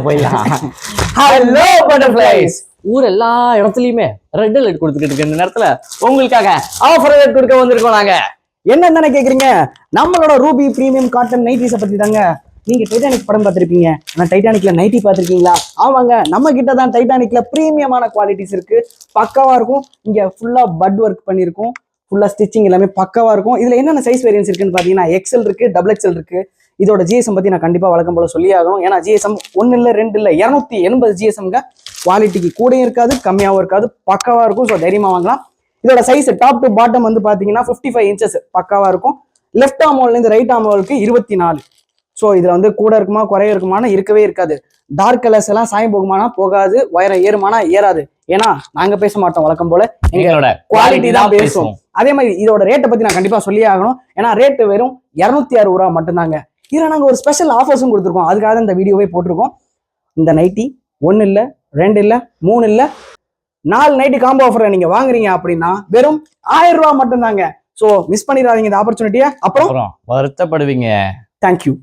போயிடலாம். Hello butterflies. ஊர் எல்லா இடத்துலயுமே ரெட் அலர்ட் கொடுத்துட்டு இருக்க இந்த நேரத்துல உங்களுக்காக ஆஃபர் அலர்ட் கொடுக்க வந்திருக்கோம் நாங்க. என்னன்னு கேக்குறீங்க? நம்மளோட ரூபி பிரீமியம் காட்டன் நைட்டிஸை பத்தி தாங்க. நீங்க டைட்டானிக் படம் பார்த்திருப்பீங்க, ஆனா டைட்டானிக்ல நைட்டி பார்த்திருக்கீங்களா? ஆமாங்க, நம்ம கிட்ட தான் டைட்டானிக்ல பிரீமியமான குவாலிட்டிஸ் இருக்கு. பக்காவா இருக்கும். இங்க ஃபுல்லா பட் ஒர்க் பண்ணிருக்கும். ஃபுல்லா ஸ்டிச்சிங் எல்லாமே பக்காவா இருக்கும். இதுல என்னென்ன சைஸ் வேரியன்ஸ் இருக்குன்னு பாத்தீங்கன்னா எக்ஸ்எல் இருக்கு, டபுள் எக்ஸ்எல் இருக்கு. இதோட ஜிஎஸ்எம் பத்தி நான் கண்டிப்பா வழக்கம் போல சொல்லி ஆகணும். ஏன்னா ஜிஎஸ்எம் 1 இல்ல 2 இல்ல 280 ஜிஎஸ்எம்ங்க. குவாலிட்டிக்கு கூடயும் இருக்காது, கம்மியாவும் இருக்காது, பக்காவா இருக்கும். ஸோ தைரியமா வாங்கலாம். இதோட சைஸ் டாப் டு பாட்டம் வந்து பாத்தீங்கன்னா 55 இன்ச்சஸ் பக்காவா இருக்கும். லெஃப்ட் ஆர்ம் ஹோல்ல இருந்து ரைட் ஆர்ம் ஹோலுக்கு 24. ஸோ இதுல வந்து கூட இருக்குமா குறைய இருக்குமானா இருக்கவே இருக்காது. டார்க் கலர்ஸ் எல்லாம் சாயம் போகுமானா போகாது, உயரம் ஏறுமானா ஏறாது. ஏன்னா நாங்க பேச மாட்டோம், வழக்கம் போல எங்களோட குவாலிட்டி தான் பேசுவோம். அதே மாதிரி இதோட ரேட்டை பத்தி நான் கண்டிப்பா சொல்லி ஆகணும். ஏன்னா ரேட் வெறும் 260 ரூபா மட்டும்தாங்க. இதுல நாங்க ஒரு ஸ்பெஷல் ஆஃபர்ஸும் கொடுத்துருக்கோம். அதுக்காக இந்த வீடியோவே போட்டிருக்கோம். இந்த நைட்டி 1 இல்ல 2 இல்ல 3 இல்ல 4 நைட்டி காம்போ ஆஃபரை நீங்க வாங்குறீங்க அப்படின்னா வெறும் 1000 ரூபா மட்டும்தாங்க. ஸோ மிஸ் பண்ணிடாதீங்க இந்த ஆப்பர்ச்சுனிட்டியை, அப்புறம் வருத்தப்படுவீங்க. தேங்க்யூ.